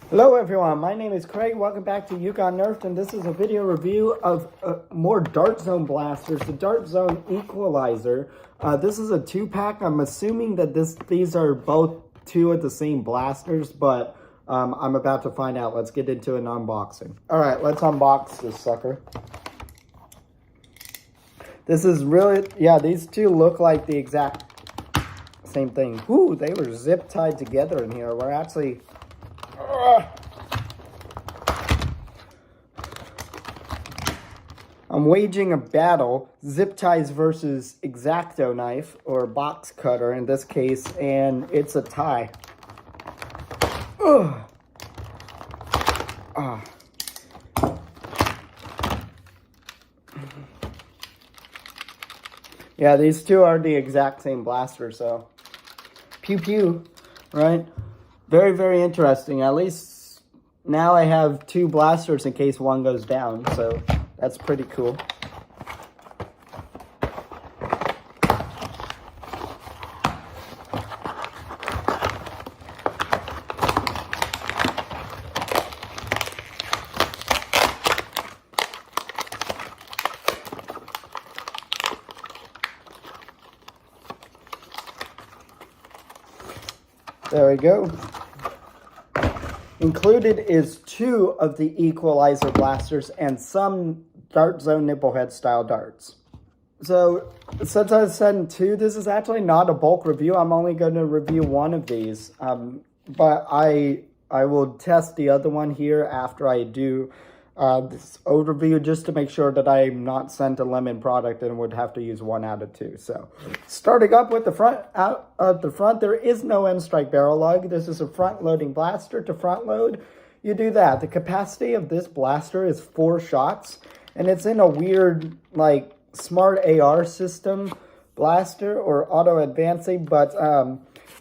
Hello everyone, my name is Craig. Welcome back to Yukon Nerfed, and this is a video review of more Dart Zone blasters, the Dart Zone Equalizer. This is a 2-pack. I'm assuming that these are both two of the same blasters, but I'm about to find out. Let's get into an unboxing. Alright, let's unbox this sucker. This is really, yeah, these two look like the exact same thing. Ooh, they were zip tied together in here. We're actually... I'm waging a battle, zip ties versus X-Acto knife, or box cutter in this case, and it's a tie. Ugh. Ah. Yeah, these two are the exact same blaster, so pew pew, right? Very, very interesting. At least now I have two blasters in case one goes down, so that's pretty cool. There we go. Included is 2 of the Equalizer blasters and some Dart Zone Nipplehead style darts. So, since I said 2, this is actually not a bulk review. I'm only going to review one of these. But I will test the other one here after I do this overview, just to make sure that I'm not sent a lemon product and would have to use 1 out of 2. So, starting up with the front, out of the front, there is no end strike barrel lug. This is a front loading blaster. To front load, you do that. The capacity of this blaster is 4 shots, and it's in a weird, like, smart AR system blaster or auto advancing, but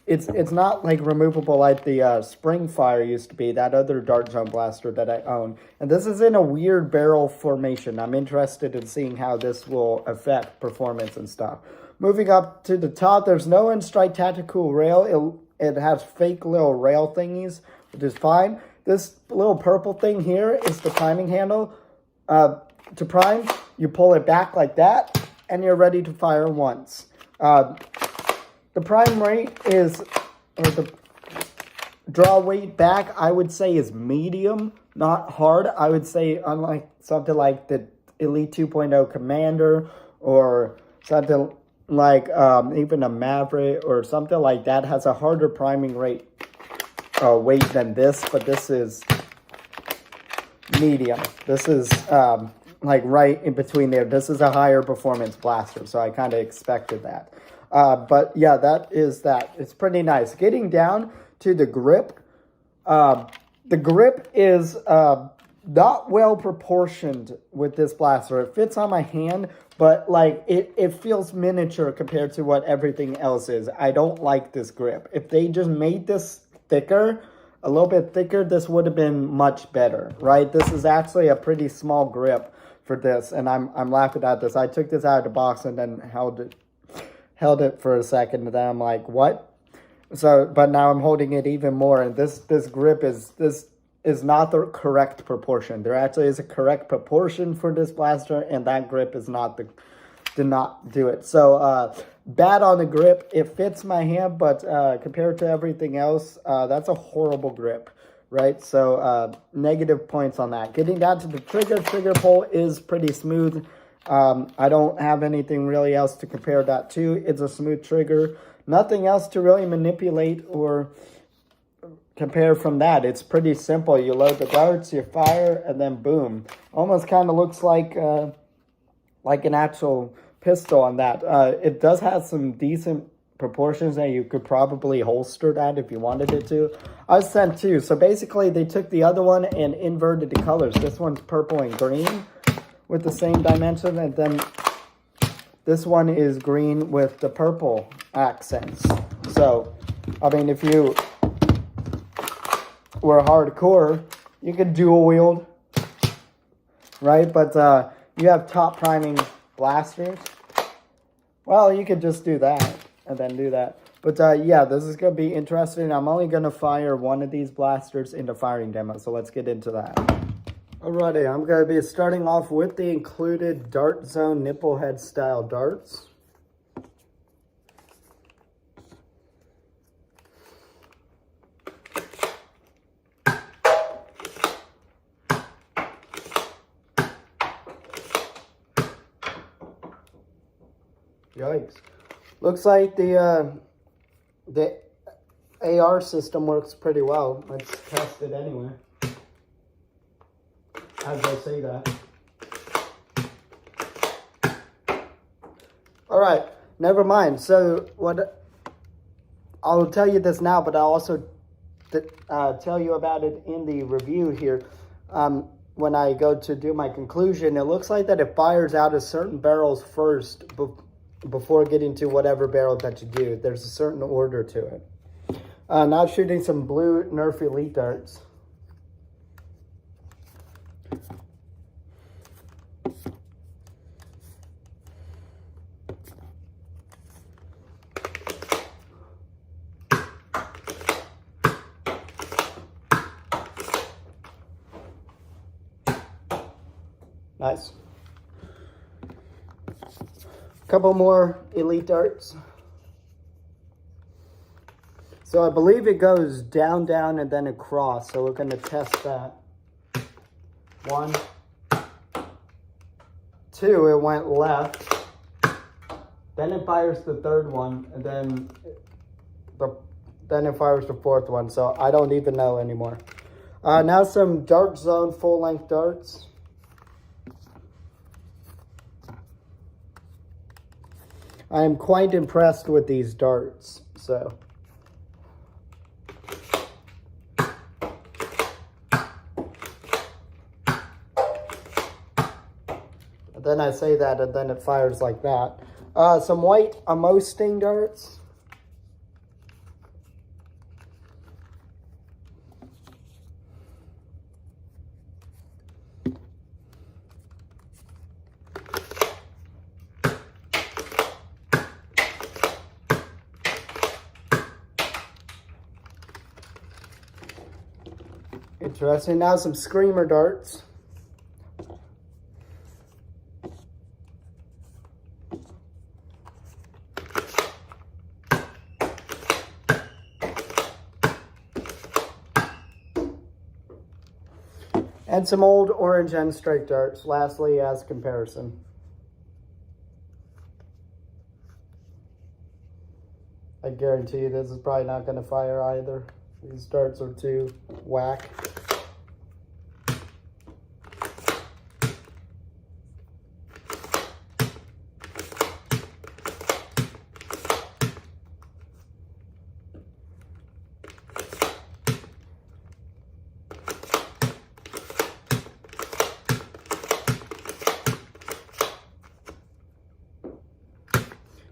it's not like removable like the Spring Fire used to be, that other Dart Zone blaster that I own. And this is in a weird barrel formation. I'm interested in seeing how this will affect performance and stuff. Moving up to the top, there's no end strike tactical rail. It has fake little rail thingies, which is fine. This little purple thing here is the priming handle. To prime, you pull it back like that, and you're ready to fire once. The prime rate is, or the draw weight back, I would say is medium, not hard. I would say unlike something like the Elite 2.0 Commander or something like even a Maverick or something like that has a harder priming rate weight than this, but this is medium. This is like right in between there. This is a higher performance blaster, so I kind of expected that. But yeah, that is that. It's pretty nice. Getting down to the grip is not well proportioned with this blaster. It fits on my hand, but like it feels miniature compared to what everything else is. I don't like this grip. If they just made this thicker, a little bit thicker, this would have been much better, right? This is actually a pretty small grip for this, and I'm laughing at this. I took this out of the box and then held it for a second, and then I'm like, what? So, but now I'm holding it even more, and this grip is not the correct proportion. There actually is a correct proportion for this blaster, and that grip is not did not do it. So, bad on the grip. It fits my hand, but compared to everything else, that's a horrible grip, right? So, negative points on that. Getting down to the trigger pull is pretty smooth. I don't have anything really else to compare that to. It's a smooth trigger. Nothing else to really manipulate or compare from that. It's pretty simple. You load the darts, you fire, and then boom. Almost kind of looks like an actual pistol on that. It does have some decent proportions that you could probably holster that if you wanted it to. I was sent 2. So basically they took the other one and inverted the colors. This one's purple and green with the same dimension, and then this one is green with the purple accents. So, I mean, if you were hardcore, you could dual wield, right? But you have top priming blasters. Well, you could just do that and then do that. But yeah, this is going to be interesting. I'm only going to fire one of these blasters into firing demo, so let's get into that. Alrighty, I'm going to be starting off with the included Dart Zone nipple head style darts. Yikes. Looks like the AR system works pretty well. Let's test it anyway. As I say that. Alright, never mind. So what I'll tell you this now, but I'll also tell you about it in the review here. When I go to do my conclusion, it looks like that it fires out of certain barrels first before getting to whatever barrel that you do. There's a certain order to it. Now shooting some blue Nerf Elite darts. Nice. Couple more Elite darts. So I believe it goes down, down, and then across. So we're going to test that. 1, 2, it went left. Then it fires the third one, and then it fires the fourth one. So I don't even know anymore. Now some Dart Zone full-length darts. I am quite impressed with these darts, so. Then I say that, and then it fires like that. Some white Amo Sting darts. Interesting. Now some Screamer darts. And some old orange end strike darts, lastly, as comparison. I guarantee you this is probably not going to fire either. These darts are too whack.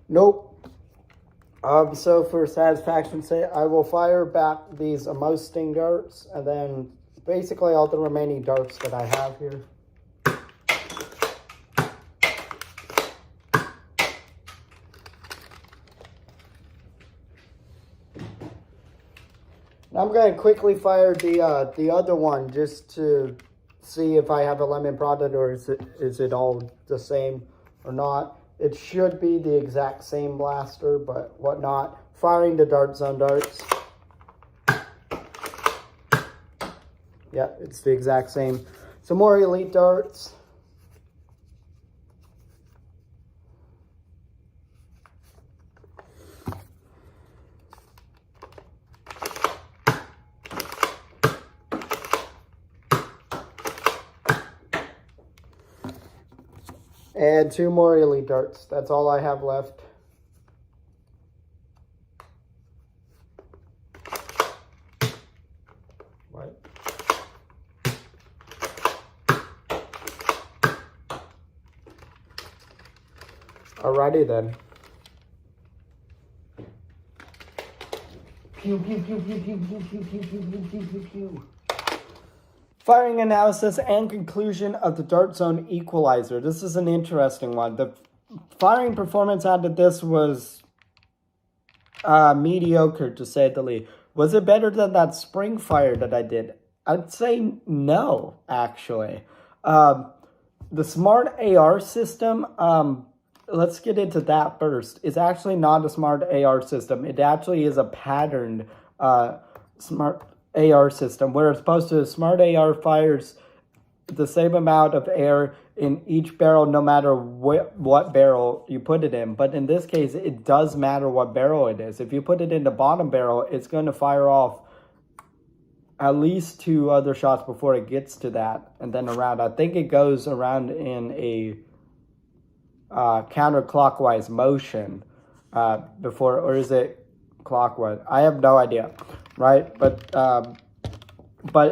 Nope. So for satisfaction's sake, I will fire back these Amo Sting darts, and then basically all the remaining darts that I have here. And I'm going to quickly fire the other one just to see if I have a lemon product, or is it all the same or not. It should be the exact same blaster, but whatnot. Firing the Dart Zone darts. Yeah, it's the exact same. Some more Elite darts. And 2 more Elite darts. That's all I have left. What? Alrighty then. Pew, pew, pew, pew, pew, pew, pew, pew, pew, pew, pew, pew. Firing analysis and conclusion of the Dart Zone Equalizer. This is an interesting one. The firing performance out of this was mediocre to say the least. Was it better than that spring fire that I did? I'd say no, actually. The smart AR system, let's get into that first. It's actually not a smart AR system. It actually is a patterned smart AR system, where it's supposed to, smart AR fires the same amount of air in each barrel, no matter what barrel you put it in. But in this case, it does matter what barrel it is. If you put it in the bottom barrel, it's going to fire off at least 2 other shots before it gets to that, and then around. I think it goes around in a counterclockwise motion before, or is it clockwise? I have no idea, right? But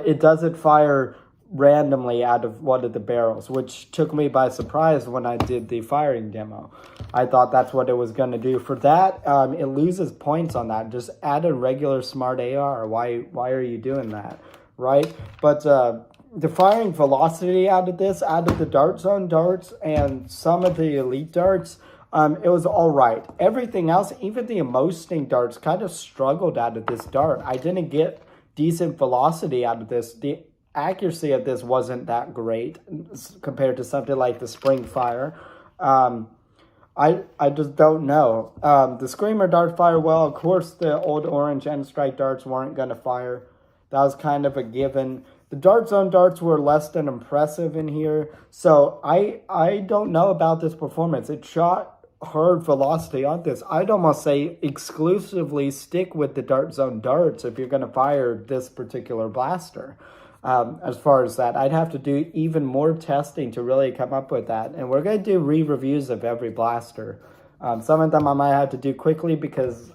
it doesn't fire randomly out of one of the barrels, which took me by surprise when I did the firing demo. I thought that's what it was going to do. For that, it loses points on that. Just add a regular smart AR. Why are you doing that, right? But the firing velocity out of this, out of the dart zone darts and some of the elite darts, it was all right. Everything else, even the emoting darts, kind of struggled out of this dart. I didn't get decent velocity out of this. The accuracy of this wasn't that great compared to something like the spring fire. I just don't know. The screamer dart fire well. Of course, the old orange end strike darts weren't going to fire. That was kind of a given. The dart zone darts were less than impressive in here. So I don't know about this performance. It shot hard velocity on this. I'd almost say exclusively stick with the dart zone darts if you're going to fire this particular blaster. As far as that, I'd have to do even more testing to really come up with that. And we're going to do re-reviews of every blaster. Some of them I might have to do quickly because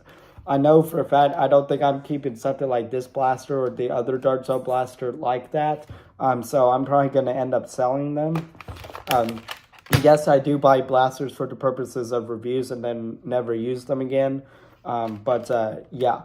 I know for a fact I don't think I'm keeping something like this blaster or the other dart zone blaster like that. So I'm probably going to end up selling them. Yes, I do buy blasters for the purposes of reviews and then never use them again. Yeah.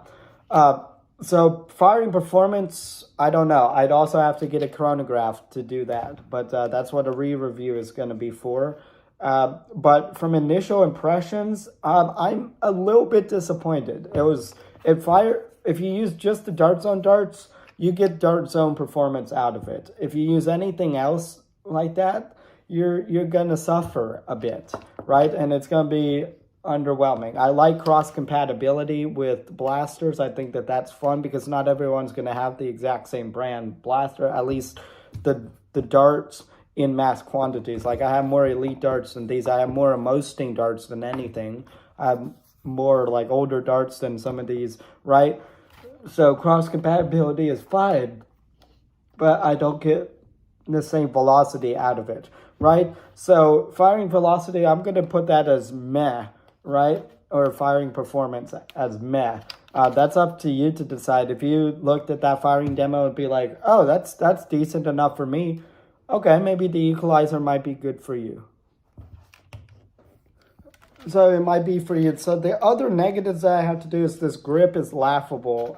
So firing performance, I don't know. I'd also have to get a chronograph to do that. But that's what a re-review is going to be for. But from initial impressions, I'm a little bit disappointed. If you use just the dart zone darts, you get dart zone performance out of it. If you use anything else like that, you're gonna suffer a bit, right? And it's gonna be underwhelming. I like cross compatibility with blasters. I think that that's fun because not everyone's gonna have the exact same brand blaster. At least the darts in mass quantities. Like I have more elite darts than these. I have more emoting darts than anything. I have more like older darts than some of these, right? So cross compatibility is fine, but I don't get the same velocity out of it, right? So firing velocity, I'm going to put that as meh, right? Or firing performance as meh. That's up to you to decide. If you looked at that firing demo and be like, oh, that's decent enough for me. Okay, maybe the Equalizer might be good for you. So it might be for you. So the other negatives that I have to do is this grip is laughable.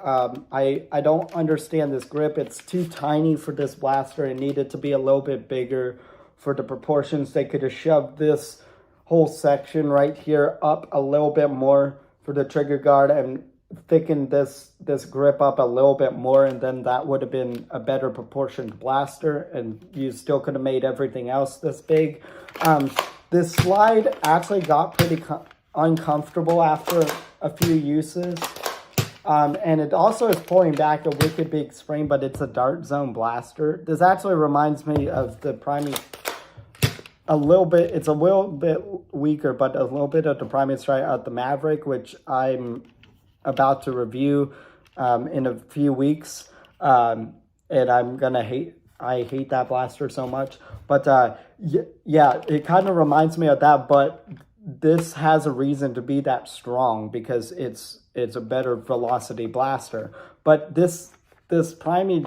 I don't understand this grip. It's too tiny for this blaster. It needed to be a little bit bigger for the proportions. They could have shoved this whole section right here up a little bit more for the trigger guard and thickened this grip up a little bit more, and then that would have been a better proportioned blaster, and you still could have made everything else this big. This slide actually got pretty uncomfortable after a few uses. And it also is pulling back a wicked big spring, but it's a dart zone blaster. This actually reminds me of the priming a little bit. It's a little bit weaker, but a little bit of the priming strike at the Maverick, which I'm about to review in a few weeks. And I'm going to I hate that blaster so much. But yeah, it kind of reminds me of that, but this has a reason to be that strong because it's a better velocity blaster. But this priming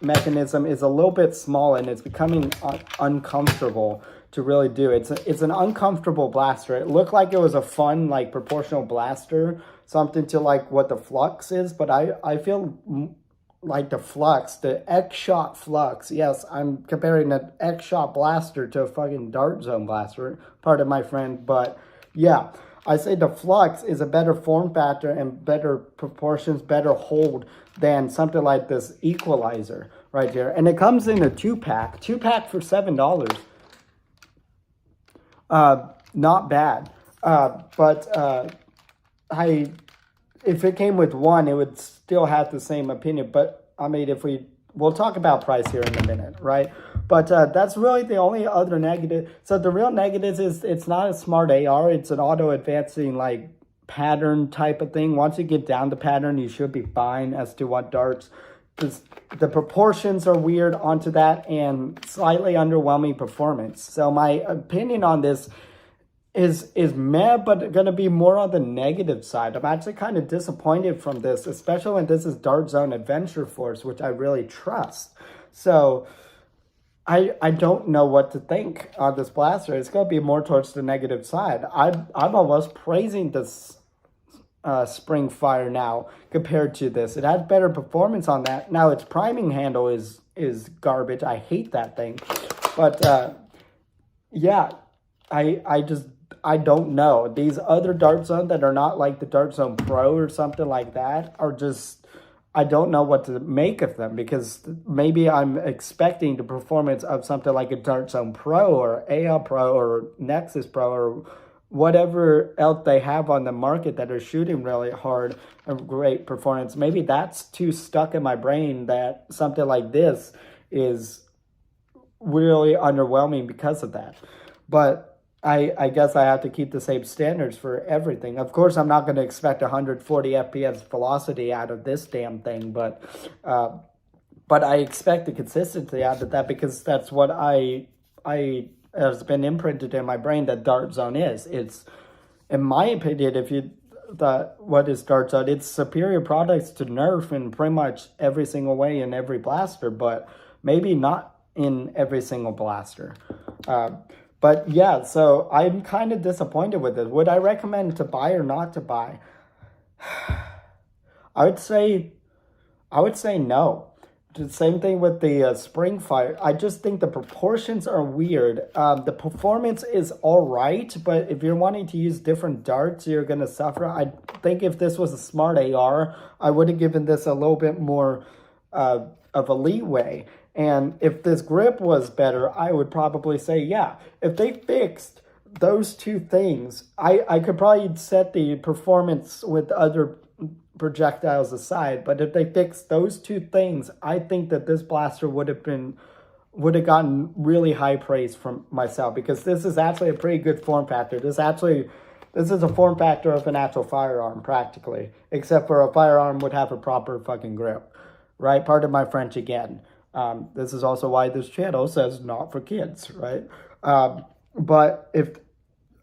mechanism is a little bit small and it's becoming uncomfortable to really do. It's an uncomfortable blaster. It looked like it was a fun like proportional blaster, something to like what the Flux is, but I feel like the Flux, the X-Shot Flux. Yes, I'm comparing an X-Shot blaster to a fucking dart zone blaster. Pardon my friend, but yeah. I say the Flux is a better form factor and better proportions, better hold than something like this Equalizer right here. And it comes in a 2-pack. 2-pack for $7. Not bad. If it came with one, it would still have the same opinion. But I mean, we'll talk about price here in a minute, right? But that's really the only other negative. So the real negatives is it's not a smart AR. It's an auto advancing like pattern type of thing. Once you get down the pattern, you should be fine as to what darts. The proportions are weird onto that and slightly underwhelming performance. So my opinion on this is meh, but going to be more on the negative side. I'm actually kind of disappointed from this, especially when this is Dart Zone Adventure Force, which I really trust. So I don't know what to think on this blaster. It's going to be more towards the negative side. I'm almost praising this Spring Fire now compared to this. It has better performance on that. Now its priming handle is garbage. I hate that thing. But yeah, I don't know. These other Dart Zone that are not like the Dart Zone Pro or something like that are just, I don't know what to make of them, because maybe I'm expecting the performance of something like a Dart Zone Pro or AL Pro or Nexus Pro or whatever else they have on the market that are shooting really hard and great performance. Maybe that's too stuck in my brain that something like this is really underwhelming because of that. But I guess I have to keep the same standards for everything. Of course, I'm not going to expect 140 FPS velocity out of this damn thing, but I expect the consistency out of that, because that's what I has been imprinted in my brain that Dart Zone is. It's, in my opinion, what is Dart Zone? It's superior products to Nerf in pretty much every single way in every blaster, but maybe not in every single blaster. But yeah, so I'm kind of disappointed with it. Would I recommend to buy or not to buy? I would say no. The same thing with the Spring Fire. I just think the proportions are weird. The performance is all right, but if you're wanting to use different darts, you're going to suffer. I think if this was a smart AR, I would have given this a little bit more of a leeway. And if this grip was better, I would probably say, yeah. If they fixed those two things, I could probably set the performance with other projectiles aside. But if they fixed those two things, I think that this blaster would have gotten really high praise from myself, because this is actually a pretty good form factor. This is a form factor of an actual firearm, practically. Except for a firearm would have a proper fucking grip. Right? Pardon my French again. This is also why this channel says not for kids, right? But if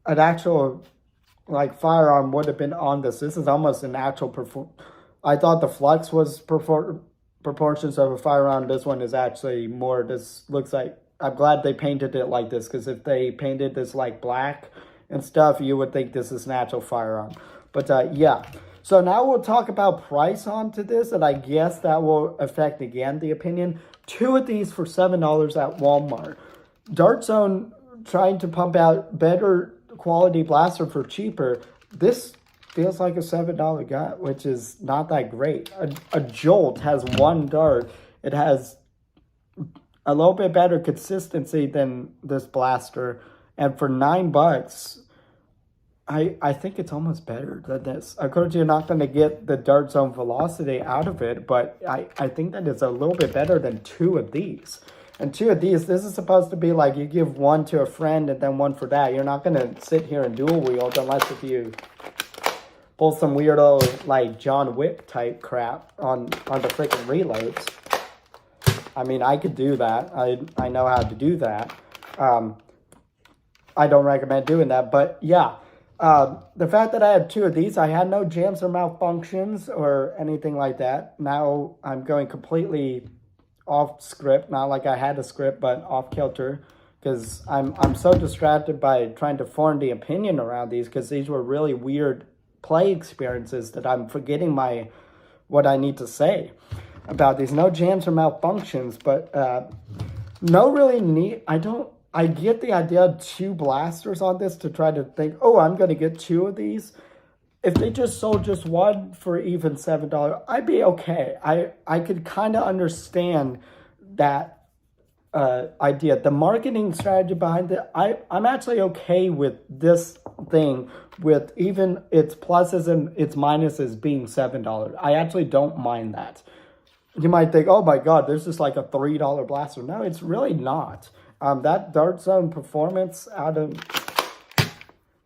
an actual like firearm would have been on this is almost an actual I thought the Flux was proportions of a firearm. This one is actually more, this looks like, I'm glad they painted it like this, because if they painted this like black and stuff, you would think this is an actual firearm. But yeah. So now we'll talk about price onto this, and I guess that will affect, again, the opinion. 2 of these for $7 at Walmart. Dart Zone trying to pump out better quality blaster for cheaper. This feels like a $7 gun, which is not that great. A Jolt has one dart. It has a little bit better consistency than this blaster. And for $9... I think it's almost better than this. Of course, you're not going to get the Dart Zone velocity out of it, but I think that it's a little bit better than 2 of these. And 2 of these, this is supposed to be like you give one to a friend and then one for that. You're not going to sit here and dual wield unless if you pull some weirdo like John Wick type crap on the freaking reloads. I mean, I could do that. I know how to do that. I don't recommend doing that, but yeah. The fact that I had 2 of these, I had no jams or malfunctions or anything like that. Now I'm going completely off script, not like I had a script, but off kilter, because I'm so distracted by trying to form the opinion around these, because these were really weird play experiences that I'm forgetting what I need to say about these. No jams or malfunctions, but no really need. I get the idea of 2 blasters on this to try to think, oh, I'm going to get 2 of these. If they just sold just one for even $7, I'd be okay. I could kind of understand that idea. The marketing strategy behind it, I'm actually okay with this thing with even its pluses and its minuses being $7. I actually don't mind that. You might think, oh my God, there's just like a $3 blaster. No, it's really not. That Dart Zone performance out of,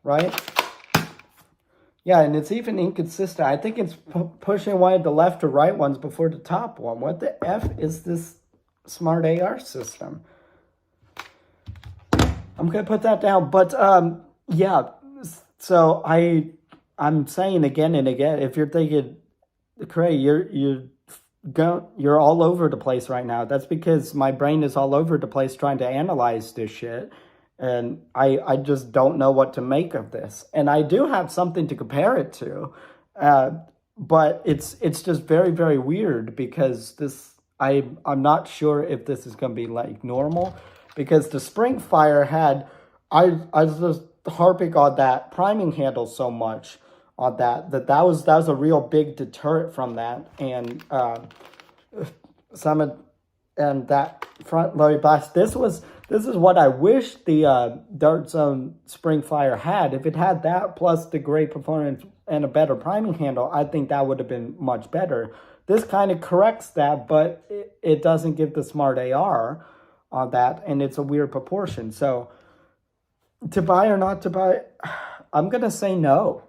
right? Yeah, and it's even inconsistent. I think it's pushing one of the left to right ones before the top one. What the F is this smart AR system? I'm going to put that down. But yeah, so I'm saying again and again, if you're thinking, Craig, you're all over the place right now. That's because my brain is all over the place trying to analyze this shit. And I just don't know what to make of this. And I do have something to compare it to. But it's just very, very weird because I'm not sure if this is going to be like normal. Because the Springfire had, I was just harping on that priming handle so much on that was a real big deterrent from that. And and that front loaded blast, this is what I wish the Dart Zone Springfire had. If it had that plus the great performance and a better priming handle, I think that would have been much better. This kind of corrects that, but it doesn't give the smart AR on that, and it's a weird proportion. So to buy or not to buy, I'm gonna say no.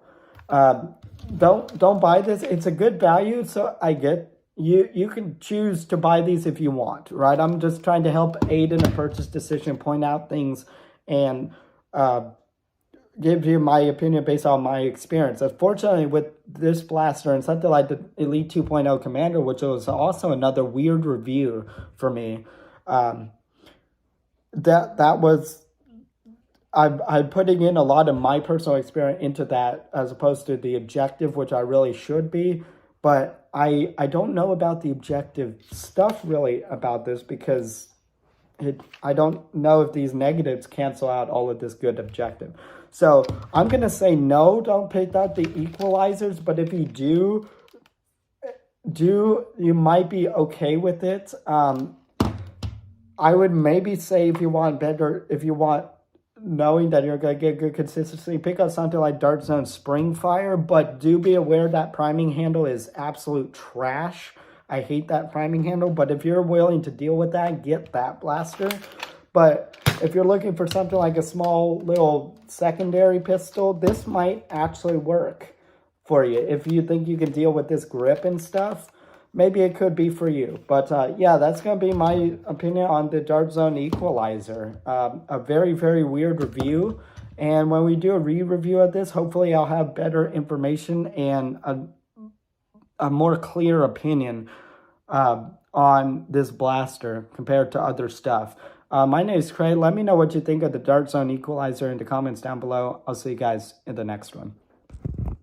Don't buy this. It's a good value, so I get you can choose to buy these if you want, right? I'm just trying to help aid in a purchase decision, point out things, and give you my opinion based on my experience. Unfortunately, with this blaster and something like the Elite 2.0 Commander, which was also another weird review for me, that was, I'm putting in a lot of my personal experience into that as opposed to the objective, which I really should be. But I don't know about the objective stuff really about this because I don't know if these negatives cancel out all of this good objective. So I'm going to say no, don't pick out the equalizers. But if you do, you might be okay with it. I would maybe say if you want knowing that you're going to get good consistency, pick up something like Dart Zone Springfire, but do be aware that priming handle is absolute trash. I hate that priming handle, but if you're willing to deal with that, get that blaster. But if you're looking for something like a small little secondary pistol, this might actually work for you. If you think you can deal with this grip and stuff, maybe it could be for you. But yeah, that's going to be my opinion on the Dart Zone Equalizer. A very, very weird review. And when we do a re-review of this, hopefully I'll have better information and a more clear opinion on this blaster compared to other stuff. My name is Craig. Let me know what you think of the Dart Zone Equalizer in the comments down below. I'll see you guys in the next one.